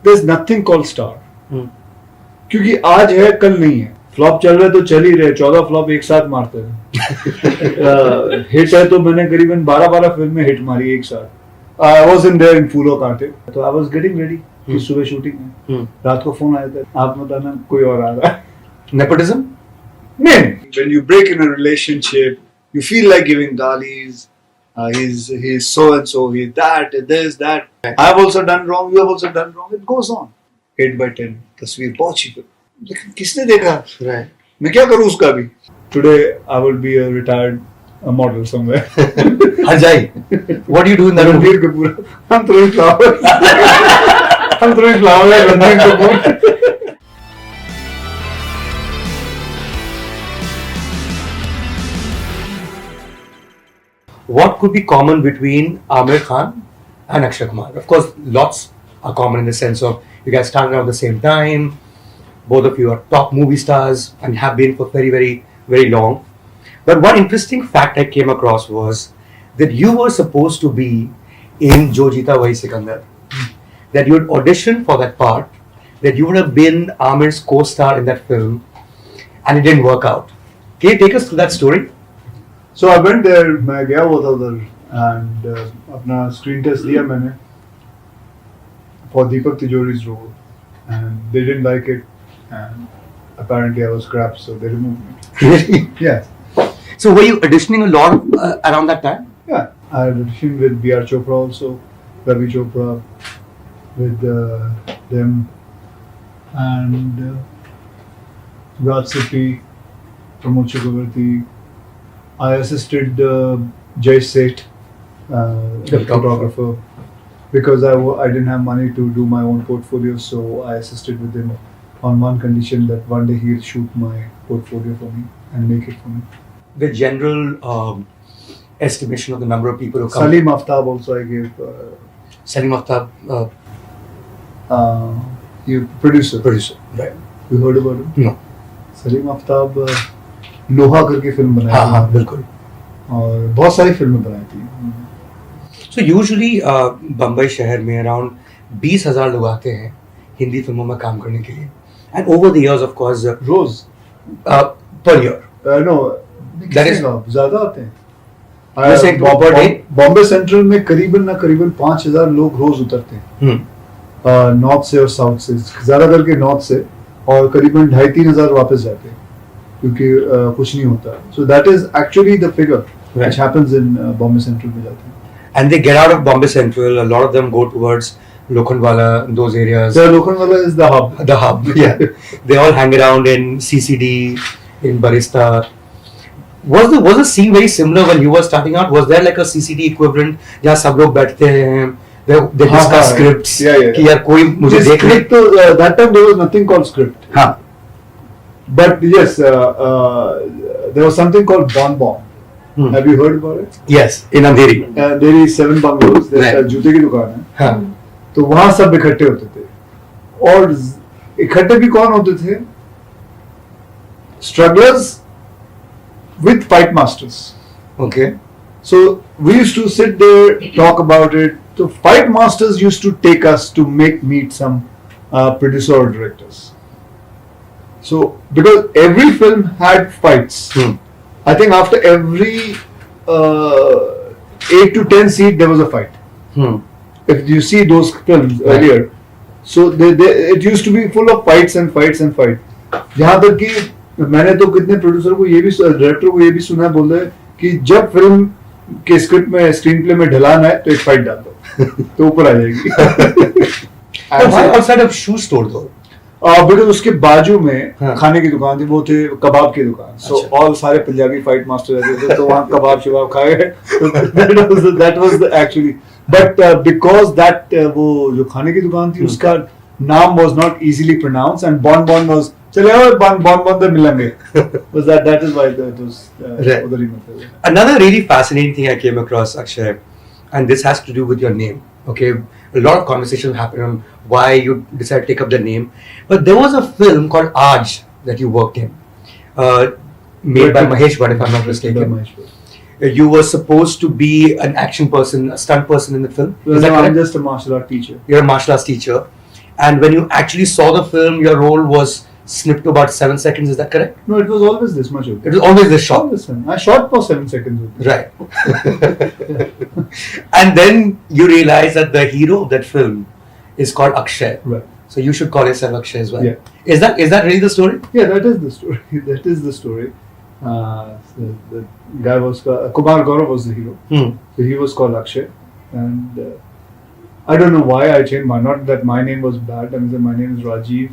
there's nothing called star. क्योंकि आज है कल नहीं है. फ्लॉप चल रहे तो चल ही रहे. 14 फ्लॉप एक साथ मारते हैं. हिट है तो मैंने करीबन 12 फिल्में हिट मारी एक साथ. I wasn't there in फूलों कांटे. तो I was getting ready कि सुबह शूटिंग है. रात को फोन आया था, आप बताना कोई और आ रहा है. Nepotism? No. When you break in a relationship, you feel like giving galis. He's so and so. He's that. This that. I've also done wrong. You have also done wrong. It goes on. 8/10 तस्वीर बहुत ही. लेकिन किसने देखा? Right. मैं क्या करूँ उसका भी? Today I will be a retired model somewhere. Ajay, what do you do in that movie? Ranbir Kapoor. I'm throwing flowers. I'm throwing flowers at Ranbir Kapoor. What could be common between Aamir Khan and Akshay Kumar? Of course, lots are common in the sense of you guys started out at the same time. Both of you are top movie stars and have been for very, very, very long. But one interesting fact I came across was that you were supposed to be in Jo Jeeta Wahi Sikandar. That you had auditioned for that part. That you would have been Aamir's co-star in that film, and it didn't work out. Can you take us through that story? So I went there. मैं गया हुआ था उधर and अपना screen test दिया मैंने for Deepak Tijori's role, and they didn't like it, and apparently I was crap, so they removed me. Really? Yeah, So were you auditioning a lot around that time? yeah. I auditioned with B.R. Chopra also, Ravi Chopra, with them, and Raj Sippy, Pramod Chakravarti. I assisted Jay Seth, the photographer, because I didn't have money to do my own portfolio, so I assisted with him on one condition, that one day he'll shoot my portfolio for me and make it for me. The general estimation of the number of people who come. Salim Aftab also I gave. Salim Aftab, He producer. right? You heard about him? No. Salim Aftab लोहा करके film बनाई हाँ थी हाँ बिल्कुल. और बहुत सारी फिल्में बनाई थी. So usually बम्बई शहर में around 20,000 लोग आते हैं हिंदी फिल्मों में काम करने के लिए. And over the years, of course, रोज per year. No That is- ज्यादा आते हैं. You're saying per day? Bombay Central में करीबन 5,000 लोग रोज उतरते हैं. नॉर्थ से और साउथ से, ज्यादा करके नॉर्थ से, और करीबन 2,500-3,000 वापस जाते हैं क्योंकि कुछ नहीं होता. So that is actually the figure which happens in Bombay Central में जाते हैं. And they get out of Bombay Central. A lot of them go towards Lokhandwala, those areas. So Lokhandwala is the hub. The hub, yeah. They all hang around in CCD, in Barista. Was the scene very similar when you were starting out? Was there like a CCD equivalent जहाँ सब लोग बैठते हैं, they discuss scripts कि यार कोई मुझे देख ले. Script, that time there was nothing called script. हाँ. But yes, there was something called Bon Bon. Have you heard about it? Yes, in Andheri. There is 7 bungalows. Right. जूते की दुकान है. हाँ. तो वहाँ सब इकट्ठे होते थे. और इकट्ठे भी कौन होते थे? Strugglers with fight masters. Okay. So we used to sit there, talk about it. So fight masters used to take us to meet some producer or directors. So because every film had fights. I think after every 8 to 10 seat there was a fight. If you see those films earlier, so it used to be full of fights and fights and fights. यहाँ तक कि मैंने तो कितने producer को ये भी, director को ये भी सुना बोल रहे कि जब फिल्म के स्क्रिप्ट में, स्क्रीन प्ले में ढलाना है तो एक फाइट डाल दो तो ऊपर आ जाएगी. Why outside of shoe store though? Because उसके बाजू में खाने की दुकान थी, वो थे कबाब की दुकान. सो ऑल सारे पंजाबी फाइट मास्टर रहते थे, तो वहाँ कबाब शबाब खाए. That was actually, but because that वो जो खाने की दुकान थी उसका नाम was not easily pronounce, and Bon was चले आओ बॉन तो मिलेंगे. Was that is why that was उधर ही मतलब. Another really fascinating thing I came across, Akshay, and this has to do with your name. Okay, a lot of conversation happened on why you decided to take up the name, but there was a film called Aaj that you worked in, made by Mahesh Bhatt, if I'm not mistaken. You were supposed to be an action person, a stunt person in the film. Is that I'm just a martial art teacher. You're a martial arts teacher, And when you actually saw the film, your role was snipped to about 7 seconds. Is that correct? No, it was always this much. It was always this shot. Always, I shot for 7 seconds. Right. And then you realize that the hero of that film is called Akshay. Right. So you should call yourself Akshay as well. Yeah. Is that really the story? Yeah, that is the story. That is the story. The guy was Kumar Gaurav was the hero. So he was called Akshay, and I don't know why I changed my. Not that my name was bad. I mean, my name is Rajiv,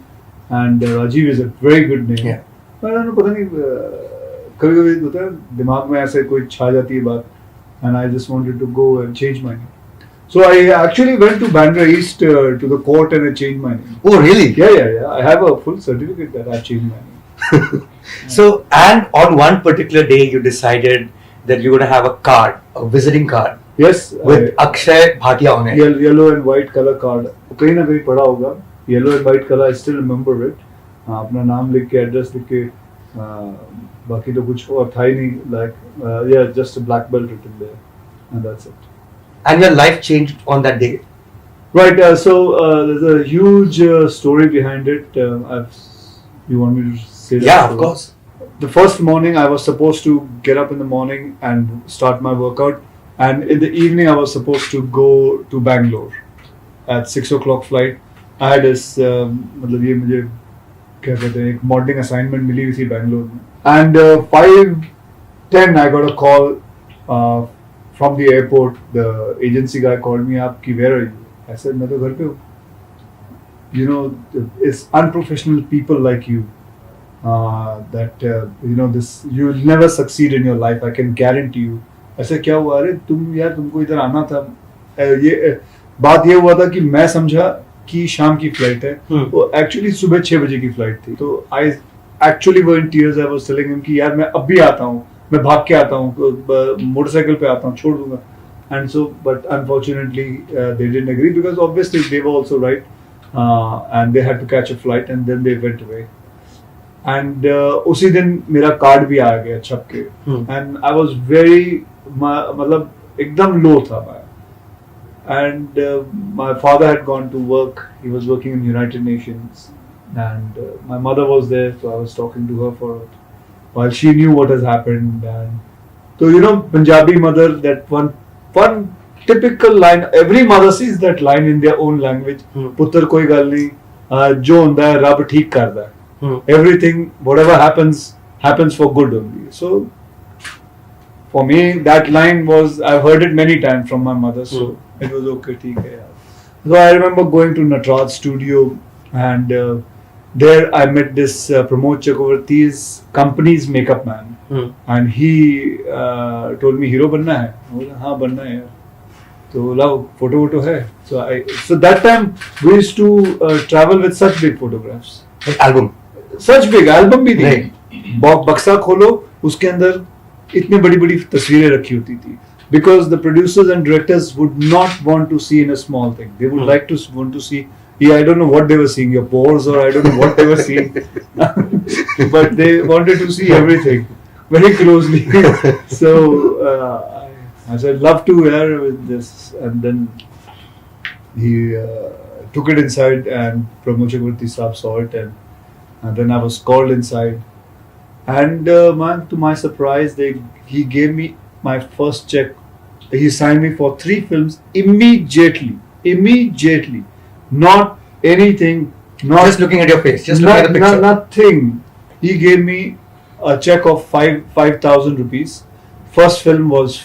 and Rajiv is a very good name. Yeah. I don't know. पता नहीं कभी-कभी होता है दिमाग में ऐसे कोई छा जाती है बात, and I just wanted to go and change my name. So I actually went to Bandra East to the court and I changed my name. Oh, really? Yeah. I have a full certificate that I changed my name. So, and on one particular day, you decided that you're going to have a card, a visiting card, Yes. with Akshay Bhatia on it. Yellow and white color card. कहीं ना कहीं पढ़ा होगा. Yellow and white color. I still remember it. अपना नाम लिख के address लिख के बाकी तो कुछ और था ही नहीं. Like yeah, just a black belt written there, and that's it. And your life changed on that day. Right. So there's a huge story behind it. You want me to say that? Yeah, story? of course. The first morning I was supposed to get up in the morning and start my workout, and in the evening I was supposed to go to Bangalore at 6 o'clock flight. I had this मतलब ये मुझे क्या कहते हैं एक modeling assignment मिली हुई थी Bangalore में, and 5:10 I got a call from the airport. The agency guy called me up. Where are you? I said मैं तो घर पे हूँ. You know, it's unprofessional people like you that you know this. You'll never succeed in your life. I can guarantee you. ऐसा क्या हुआ? अरे तुमको इधर आना था. ये बात ये हुआ था कि मैं समझा कि शाम की फ्लाइट है. वो एक्चुअली सुबह 6 बजे की फ्लाइट थी. तो I actually were in tears. I was telling him कि यार मैं अभी आता हूँ. मैं भाग के आता हूँ. मोटरसाइकिल पे आता हूँ. छोड़ दूंगा. And so, but unfortunately, they didn't agree because obviously they were also right, and they had to catch a flight, and then they went away. And उसी दिन मेरा कार्ड भी आ गया छप के, and I was very मतलब एकदम low था मैं. And my father had gone to work. He was working in United Nations, and my mother was there, so I was talking to her for while she knew what has happened. And so you know, Punjabi mother, that one typical line, every mother sees that line in their own language. पुत्र कोई गल नहीं, जो होता है रब ठीक करता है. Everything, whatever happens for good only. So for me, that line was, I've heard it many times from my mother, so it was okay, ठीक है यार. So I remember going to Natraj studio, and there I met this Pramod Chakravarti's company's makeup man. And he told me hero बनना है. बोला हाँ बनना है यार. तो लाओ फोटो है. So that time we used to travel with such big photographs. Album. Such big album भी थी. बक्सा खोलो, उसके अंदर इतनी बड़ी तस्वीरें रखी होती थी. Because the producers and directors would not want to see in a small thing. They would like to want to see. Yeah, I don't know what they were seeing, your pores, or I don't know what they were seeing, but they wanted to see everything very closely. So I said, love to hear with this, and then he took it inside, and Pramod Chakravarti Saab saw it, and then I was called inside, and man, to my surprise, he gave me my first check. He signed me for 3 films immediately. Not anything, not Just looking at your face, just looking at the picture. Nothing. He gave me a check of 5,000 rupees. First film was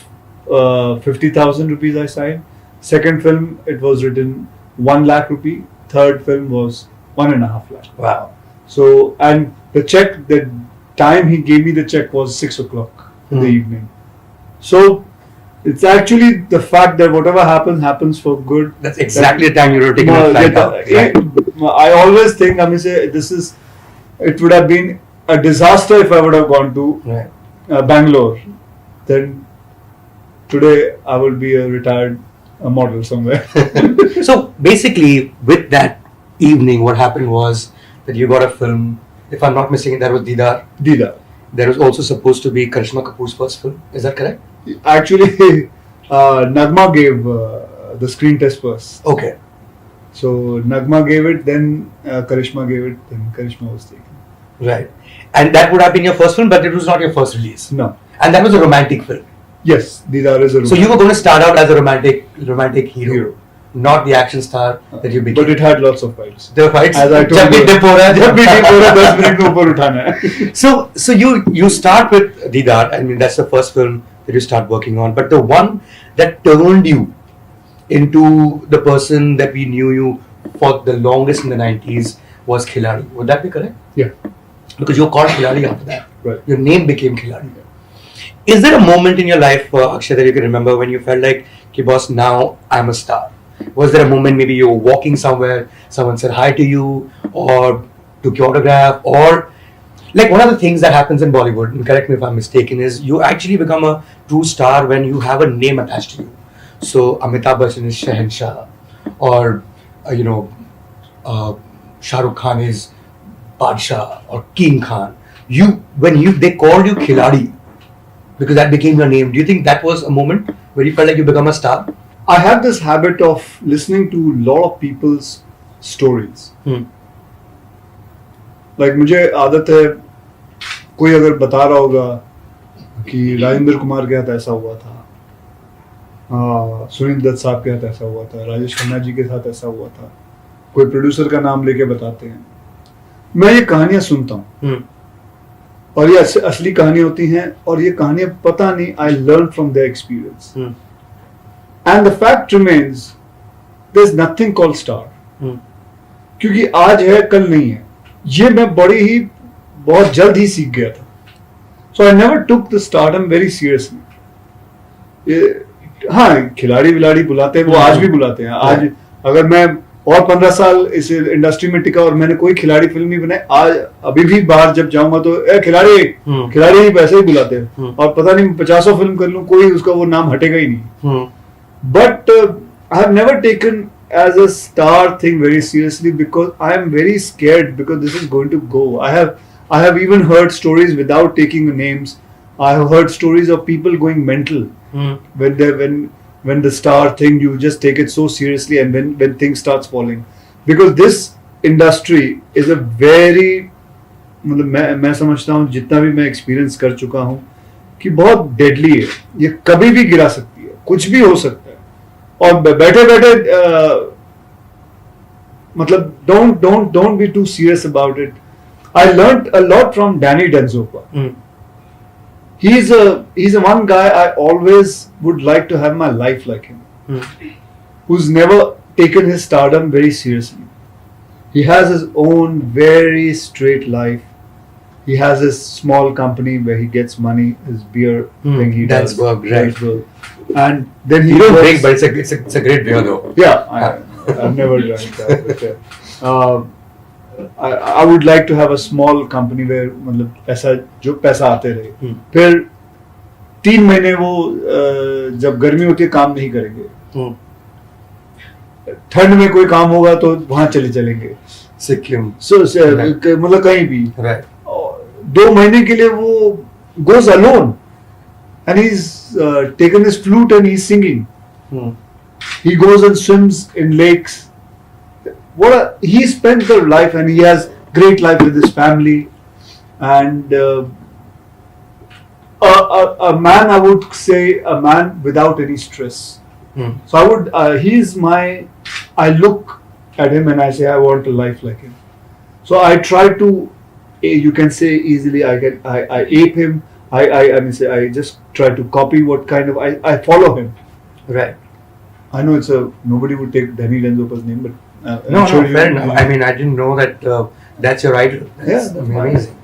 50,000 rupees I signed. Second film, it was written 1 lakh rupee. Third film was 1.5 lakh. Wow. So, and the check, the time he gave me the check was 6 o'clock in the evening. So, it's actually the fact that whatever happens for good. That's exactly the time you were taking a flight out. Right? I always think, I mean, say it would have been a disaster if I would have gone to Bangalore. Then today I will be a retired model somewhere. So basically, with that evening, what happened was that you got a film. If I'm not mistaken, that was Deedar. There was also supposed to be Karishma Kapoor's first film. Is that correct? Actually, Nagma gave the screen test first. Okay. So Nagma gave it, then Karishma gave it, then Karishma was taken. Right. And that would have been your first film, but it was not your first release. No. And that was a romantic film. Yes, Didar is a So you were going to start out as a romantic hero, not the action star that you became. But it had lots of fights. There were fights. As I told जब भी you, dip हो रहा है, जब भी dip हो रहा है, 10 मिनट में ऊपर उठाना है. So you start with Didar. I mean, that's the first film that you start working on. But the one that turned you into the person that we knew you for the longest in the 90s was Khiladi. Would that be correct? Yeah. Because you're called Khiladi after that. Right. Your name became Khiladi. Is there a moment in your life, Akshay, that you can remember when you felt like, "Ki boss, now I'm a star"? Was there a moment maybe you were walking somewhere, someone said hi to you, or took your autograph, or like one of the things that happens in Bollywood, and correct me if I'm mistaken, is you actually become a true star when you have a name attached to you. So Amitabh Bachchan is Shahenshah, or Shah Rukh Khan is Badshah or King Khan. They called you Khiladi because that became your name. Do you think that was a moment where you felt like you become a star? I have this habit of listening to a lot of people's stories. Like मुझे आदत है, कोई अगर बता रहा होगा कि राजेंद्र कुमार के साथ ऐसा हुआ था, सुनील दत्त साहब के साथ ऐसा हुआ था, राजेश खन्ना जी के साथ ऐसा हुआ था, कोई प्रोड्यूसर का नाम लेके बताते हैं, मैं ये कहानियां सुनता हूँ और ये असली कहानी होती हैं और ये कहानियां पता नहीं, I learn from their experience and the fact remains there is nothing called star, क्योंकि आज है कल नहीं है, ये मैं बहुत जल्द ही सीख गया था. So I never took the stardom very seriously. हाँ, खिलाड़ी विलाड़ी बुलाते हैं, वो आज भी बुलाते हैं. आज अगर मैं और 15 साल इस इंडस्ट्री में टिका और मैंने कोई खिलाड़ी फिल्म नहीं बनाई, आज अभी भी बाहर जब जाऊंगा तो खिलाड़ी वैसे ही बुलाते हैं, और पता नहीं 50 फिल्म कर लूं, कोई उसका वो नाम हटेगा ही नहीं. But I have never taken as a star thing very seriously because I am very scared because this is going to go. I have even heard stories without taking names. I have heard stories of people going mental when the star thing, you just take it so seriously, and when things starts falling, because this industry is a very, मतलब मैं समझता हूँ, जितना भी मैं experience कर चुका हूँ, कि बहुत डेडली है, ये कभी भी गिरा सकती है, कुछ भी हो सकता है. और बैठे बैठे मतलब don't be too serious about it. I learned a lot from Danny Denzopa. He's a one guy I always would like to have my life like him. Who's never taken his stardom very seriously. He has his own very straight life. He has his small company where he gets money, his beer thing he does. Right. And then you don't drink, but it's a great beer though. Yeah, I've never drank that. But, I would like to have a small company where मतलब जो पैसा आते रहे. फिर 3 महीने वो जब गर्मी होती है काम नहीं करेंगे, ठंड में कोई काम होगा तो वहां चलेंगे सिक्किम, मतलब कहीं भी. 2 महीने के लिए वो goes alone and he's taken his flute and he's singing. He goes and swims in lakes. He spent the life, and he has great life with his family, and a man, I would say, a man without any stress. So I look at him and I say, I want a life like him. So I try to, you can say easily, I ape him. I just try to copy what kind of, I follow him. Right. I know nobody would take Danny Denzopa's name, but no, fair enough. I mean, I didn't know that that's your idol. That's amazing.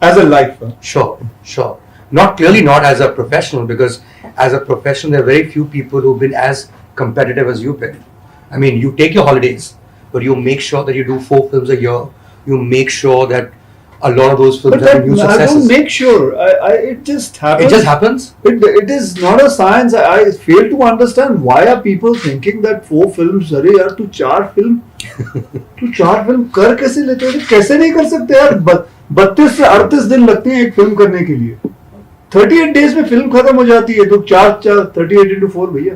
As a life. Sure. Clearly not as a professional, because as a professional, there are very few people who've been as competitive as you've been. I mean, you take your holidays, but you make sure that you do 4 films a year. You make sure that a lot of those films have been huge successes. I don't make sure. It just happens. It just happens? It is not a science. I fail to understand why are people thinking that 4 films, अरे यार तू 4 film कर कैसे लेते हो? कैसे नहीं कर सकते यार? 32 से 38 दिन लगते हैं एक फिल्म करने के लिए. 38 डेज में फिल्म खत्म हो जाती है, तो 38 into 4 भैया.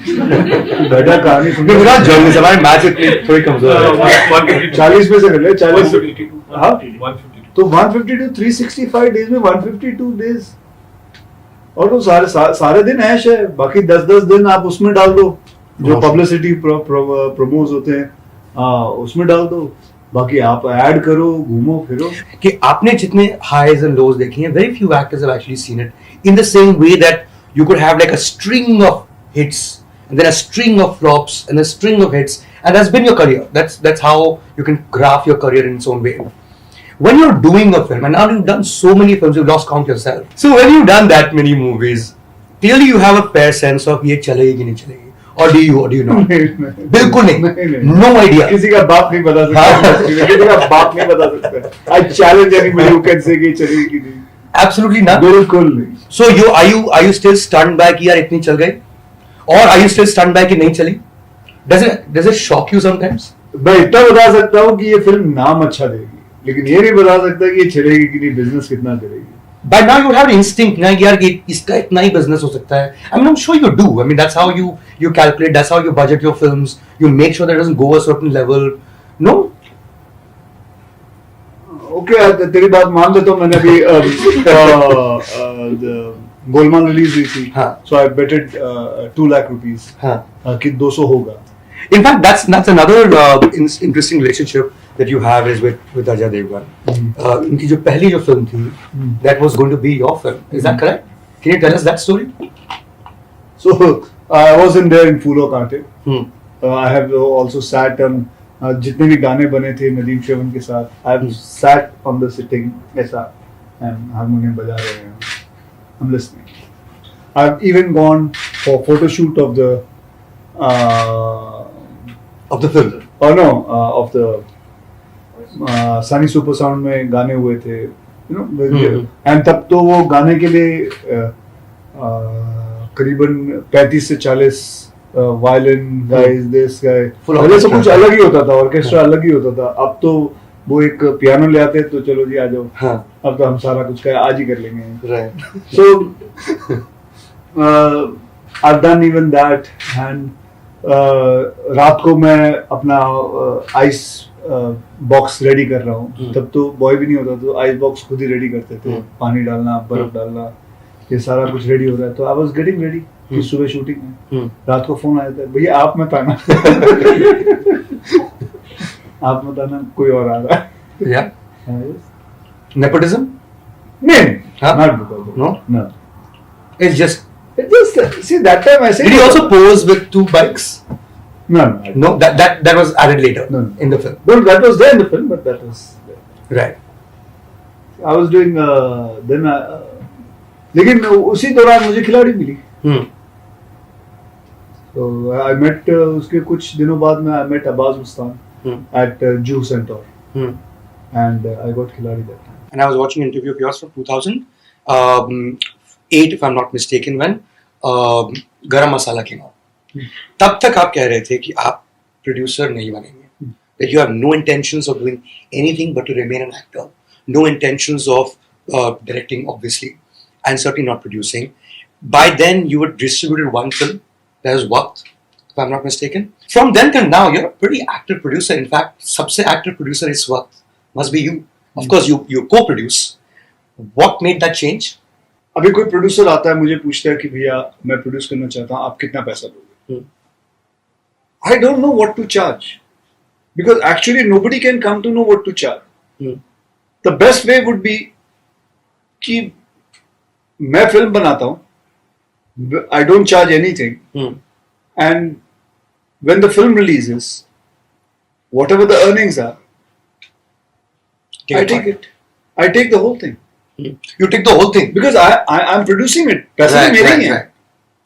बेटा कहानी सुन We're not journalists. हमारे मैच इतनी थोड़ी कमजोर है. 40 में से कर ले 40 हाँ 152. तो 152 365 डेज में 152 डेज और तो सारे दिन ऐश है बाकी 10-10 दिन आप उसमें डाल दो जो पब्लिसिटी प्रमोज होते हैं उसमें डाल दो बाकी आप ऐड करो घूमो फिरो कि आपने जितने highs and lows देखे हैं, very few actors have actually seen it in the same way that you could have like a string of hits and then a string of flops and a string of hits, and that's been your career. That's how you can graph your career in its own way. When you're doing a film, and now you've done so many films, you've lost count yourself. So when you've done that many movies, clearly you have a fair sense of ये चलेगी कि नहीं चलेगी, or do you not? बिल्कुल नहीं. No idea. किसी का बाप नहीं बता सकता किसी का बाप नहीं बता सकता I challenge anybody who can say कि चलेगी कि नहीं Absolutely not. बिल्कुल नहीं So are you still stunned by कि यार इतनी चल गई, or are you still stunned by कि नहीं चली? Does it shock you sometimes? मैं इतना बता सकता हूँ कि ये फिल्म नाम अच्छा देगी लेकिन ये नहीं बता सकता कि ये चलेगी कि नहीं बिजनेस कितना करेगी By now you would have an instinct ना कि यार ये इसका इतना ही business हो सकता है. I mean I'm sure you do. I mean that's how you calculate. That's how you budget your films. You make sure that it doesn't go a certain level. No? Okay तेरी बात मान लेता हूँ मैंने अभी गोलमाल रिलीज हुई थी हाँ. सो आई बेटेड 2 लाख रुपीस हाँ. कि 200 होगा In fact, that's another interesting relationship that you have is with Ajay Devgan. उनकी जो पहली जो film थी, that was going to be your film. Is that correct? Can you tell us that story? So I wasn't there in Phoolo Kaante. Hmm. I have also sat on जितने भी गाने बने थे नदीम श्रवण के साथ I have sat on the sitting ऐसा and harmonium बजा रहे हैं I'm listening. I've even gone for photo shoot of the Of the film. oh no of the Sunny Super Sound में गाने हुए थे you know and तब तो वो गाने के लिए करीबन 35 से 40 वायलिन गाइस दिस गाय पहले सब कुछ अलग ही होता था ऑर्केस्ट्रा अलग ही होता था अब तो वो एक पियानो ले आते तो चलो जी आ जाओ हाँ. अब तो हम सारा कुछ का आज ही कर लेंगे Right. so I've done even that and रात को मैं अपना आइस बॉक्स रेडी कर रहा हूँ तब तो बॉय भी नहीं होता तो आइस बॉक्स खुद ही रेडी करते थे पानी डालना बर्फ डालना ये सारा कुछ रेडी हो रहा है तो आई वाज गेटिंग रेडी कि सुबह शूटिंग में रात को फोन आया था भैया आप मत आना आप मत आना कोई और आ रहा है Yeah. Nepotism? नहीं Huh? not because of No? no It's just. it just see that time I said Did he also pose with 2 bikes? no No, that was added later No. in the film. no that was there in the film but that was there. Right. I was doing then लेकिन उसी दौरान मुझे खिलाड़ी मिली Hmm. so I met उसके कुछ दिनों बाद में I met Abbas Mustan at Juhu Centaur and I got खिलाड़ी that time. And I was watching an interview of yours from 2008, if I'm not mistaken, when Garam Masala came out. तब तक आप कह रहे थे कि आप producer नहीं बनेंगे. That you have no intentions of doing anything but to remain an actor. No intentions of directing, obviously, and certainly not producing. By then, you had distributed one film, that was Waqt, if I'm not mistaken. From then till now, you're a pretty active producer. In fact, सबसे active producer is Waqt. Must be you. Of course, you co-produce. What made that change? अभी कोई producer आता है मुझे पूछता है कि भैया मैं प्रोड्यूस करना चाहता हूँ आप कितना पैसा दोगे I don't know what to charge because actually nobody can come to know what to charge. The best way would be कि मैं फिल्म बनाता हूँ I don't charge anything and when the film releases whatever the earnings are I take it. I take the whole thing. You take the whole thing. Because I'm producing it. पैसे तो मेरे ही हैं.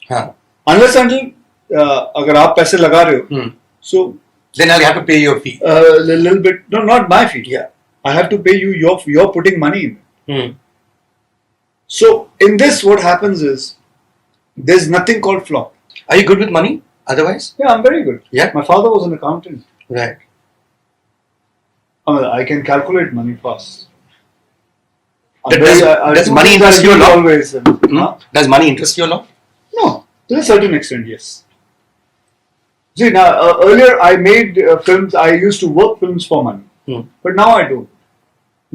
हाँ. Unless until अगर आप पैसे लगा रहे हो, so then I'll have to pay your fee. Little bit. No, not my fee. Yeah. I have to pay you. You're putting money in. So in this, what happens is there's nothing called flop. Are you good with money? Otherwise? Yeah, I'm very good. Yeah. My father was an accountant. Right. I can calculate money fast. Does money interest you a lot? Always. Does money interest you a lot? No, to a certain extent, yes. See, now earlier I made films. I used to work films for money, but now I don't.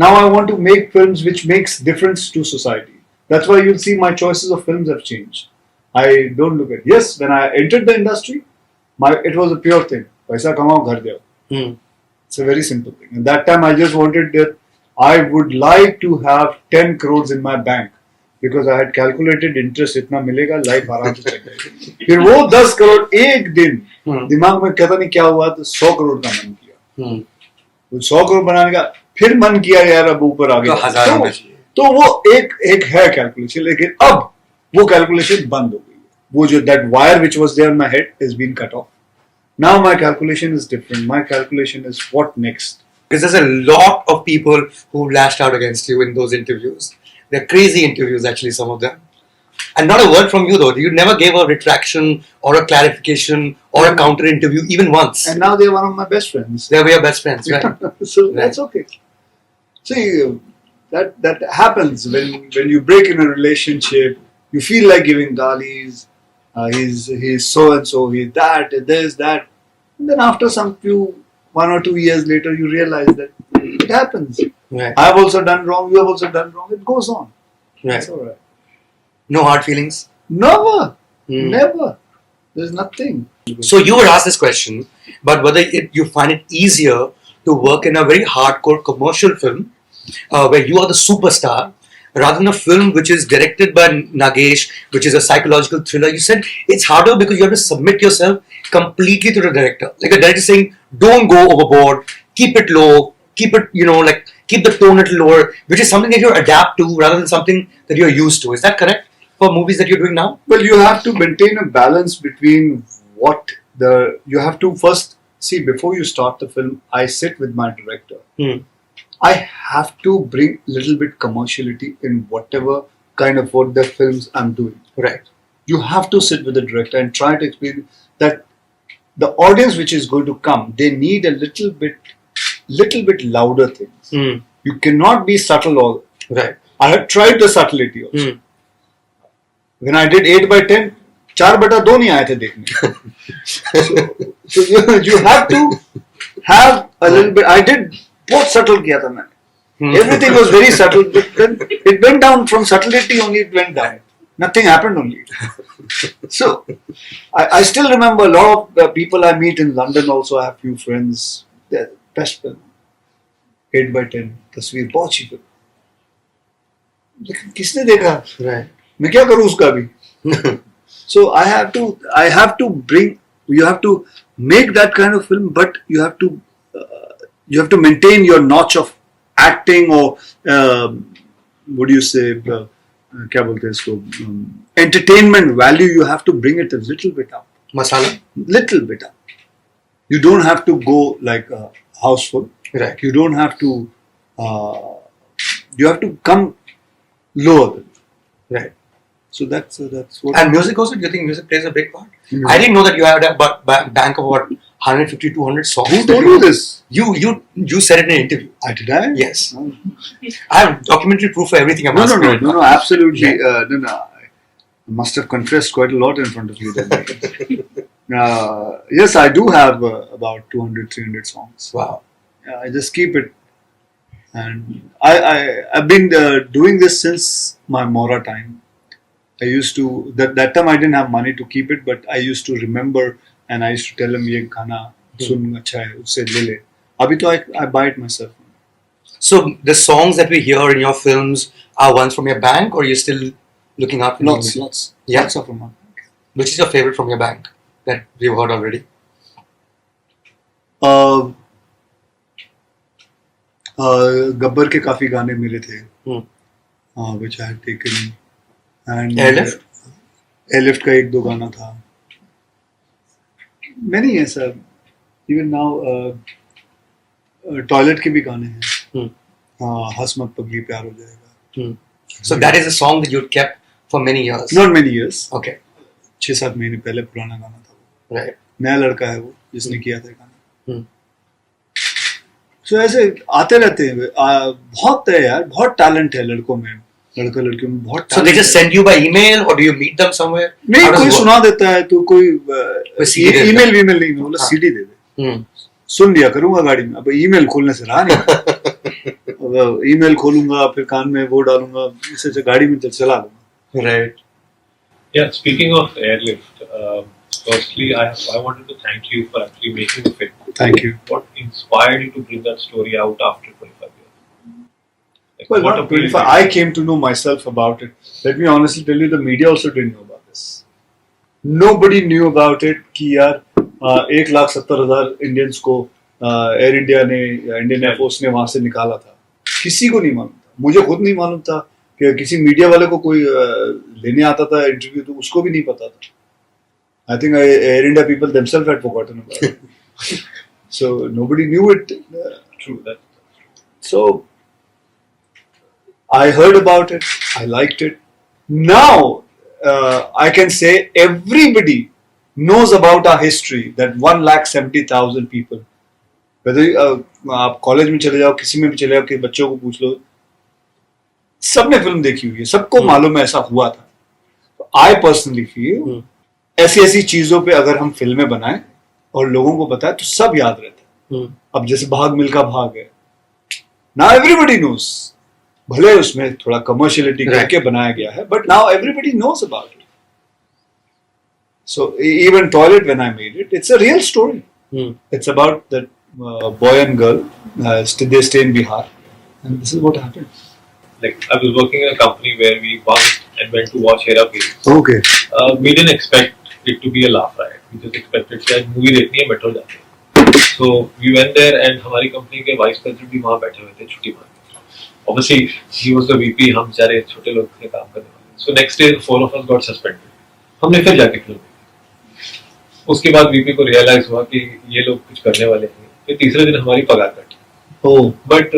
Now I want to make films which makes difference to society. That's why you'll see my choices of films have changed. I don't look at yes. When I entered the industry, it was a pure thing. Paisa kamao, ghar deo. It's a very simple thing. And that time I just wanted that I would like to have 10 crores in my bank because I had calculated interest इतना मिलेगा life आराम से चल जाएगी. फिर वो 10 करोड़ एक दिन दिमाग में पता नहीं क्या हुआ तो 100 करोड़ का मन किया. वो 100 करोड़ बनाने का फिर मन किया यार अब ऊपर आगे तो वो एक है कैलकुलेशन. लेकिन अब वो कैलकुलेशन बंद हो गई. वो जो that wire which was there in my head has been cut off. Now my calculation is different. My calculation is what next. Because there's a lot of people who lashed out against you in those interviews. They're crazy interviews, actually, some of them. And not a word from you, though. You never gave a retraction or a clarification or a counter interview, even once. And now they're one of my best friends. They were your best friends, right? So that's okay. See, that happens when you break in a relationship. You feel like giving galis. He's so and so. He's that. This that. And then after 1 or 2 years later, you realize that it happens. Right. I have also done wrong. You have also done wrong. It goes on. Right. It's all right. No hard feelings? Never. Never. There's nothing. So you were asked this question, but whether you find it easier to work in a very hardcore commercial film where you are the superstar rather than a film which is directed by Nagesh, which is a psychological thriller. You said it's harder because you have to submit yourself completely to the director. Like a director saying, don't go overboard, keep it low, keep it, keep the tone a little lower, which is something that you adapt to rather than something that you're used to. Is that correct for movies that you're doing now? Well, you have to maintain a balance between you have to first see before you start the film. I sit with my director. I have to bring a little bit commerciality in whatever kind of what the films I'm doing. Right. You have to sit with the director and try to explain that the audience which is going to come, they need a little bit louder things. You cannot be subtle all. Right. I have tried the subtlety also. When I did 8/10, 4/2 नहीं आए थे देखने. So you have to have a little bit. I did बहुत subtle किया था मैंने. Everything was very subtle. But then it went down from subtlety only. It went down. Nothing happened only. So I still remember a lot of the people I meet in London. Also, I have few friends. They're best film. 8/10 तस्वीर बहुत अच्छी film. लेकिन किसने देखा? Right. मैं क्या करूँ उसका भी? So I have to bring. You have to make that kind of film, but you have to maintain your notch of acting or what do you say? क्या बोलते हैं इसको? Entertainment value. You have to bring it a little bit up. Masala. Little bit up. You don't have to go like a houseful. Right. You don't have to. You have to come lower. Right. So that's what. And music also, do you think music plays a big part? I didn't know that you had a bank of about 150, 200 songs. Who told you this? You said it in an interview. Did I? Yes. Oh. I have documentary proof for everything I'm asking. No, absolutely. No. I must have confessed quite a lot in front of you then. Yes, I do have about 200, 300 songs. Wow. I just keep it. And I've been doing this since my Mora time. I used to, that time I didn't have money to keep it, but I used to remember and I used to tell him, ये गाना सुन अच्छा है, उससे ले ले. अभी तो I buy it myself. So the songs that we hear in your films are ones from your bank, or you're still looking out for Lots. Yeah. Lots of them. Which is your favorite from your bank that we've heard already? Gabbar के काफी गाने मिले थे. Which I had taken. And Airlift? Airlift का 1-2 गाना था. Many हैं sir. Even now toilet के भी गाने हैं. हंस मत पगली प्यार हो जाएगा. So that is a song that you kept for many years. Not many years. Okay. 6-7 महीने पहले पुराना गाना था वो. Right. नया लड़का है वो जिसने किया था गाना. So ऐसे आते रहते हैं. बहुत है यार, बहुत टैलेंट है लड़कों में. लड़का लड़कियों में बहुत So they just send you by email or do you meet them somewhere? नहीं, How does कोई it work? सुना देता है तो कोई CD देता है। ईमेल वीमेल नहीं, बोला हाँ। सीडी दे दे, Hmm. सुन लिया करूंगा गाड़ी में। अब ईमेल खोलने से रहा नहीं, अब ईमेल खोलूंगा फिर कान में वो डालूंगा, इससे गाड़ी में चला लूंगा। Right. Yeah, speaking of Airlift, firstly, I wanted to thank you for actually making the film. Thank you. What inspired you to bring that story out after 25 years? Like, Well, what not appealed 25. to you? I came to know myself about it. Let me honestly tell you, the media also didn't know about this. Nobody knew about it कि यार 1,70,000 Indians को air India ने या Indian air force ने वहां से निकाला था। किसी को नहीं मालूम था, मुझे खुद नहीं मालूम था कि किसी मीडिया वाले को कोई लेने आता था इंटरव्यू, तो उसको भी नहीं पता था। I think Air India people themselves had forgotten about it. So nobody knew it. True, that. So I heard about it. I liked it. Now I can say everybody knows about our history. That 1,70,000 people. Whether आप college में चले जाओ, किसी में भी चले जाओ, कि बच्चों को पूछ लो, सबने फिल्म देखी हुई है, सबको मालूम है ऐसा हुआ था। I personally feel ऐसी ऐसी चीजों पे अगर हम फिल्में बनाएं और लोगों को बताएं तो सब याद रहता है। अब जैसे भाग मिल्खा भाग है, now everybody knows. भले उसमें थोड़ा कमर्शियलिटी करके बनाया गया है, but now everybody knows about it. So even Toilet, when I made it, it's a real story. It's about that boy and girl. They stay in Bihar, and this is what happened. Like, I was working in a company where we bunked and went to watch Hera Pheri. Okay. We didn't expect it to be a laugh riot. We just expected कि आज movie देखनी है, metro जाते हैं. So we went there and हमारी company के vice president भी वहाँ बैठे हुए थे छुट्टी मार के. Obviously, he was the VP. हम बेचारे छोटे लोग थे काम करने वाले. So next day, 4 of us got suspended. हमने फिर जाके फिल्म देखी. उसके बाद VP को रियलाइज हुआ कि ये लोग कुछ करने वाले हैं. फिर तीसरे दिन हमारी पगार कटी. Oh. But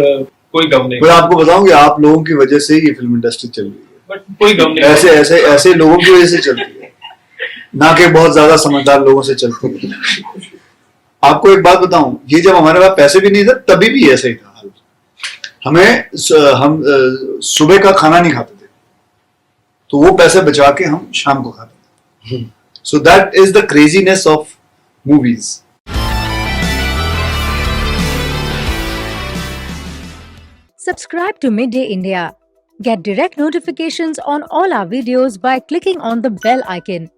कोई गम नहीं. मैं आपको बताऊं कि आप लोगों की वजह से ही ये फिल्म इंडस्ट्री चल रही है। But कोई गम नहीं. ऐसे ऐसे ऐसे लोगों की वजह से चलती है, ना कि बहुत ज्यादा समझदार लोगों से चलती है। आपको एक बात बताऊं, ये जब हमारे पास पैसे भी नहीं थे तभी भी ऐसे ही था। हम सुबह का खाना नहीं खाते थे, तो वो पैसे बचा के हम शाम को खाते थे। So that is the craziness of movies. Subscribe to Midday India. Get direct notifications on all our videos by clicking on the bell icon.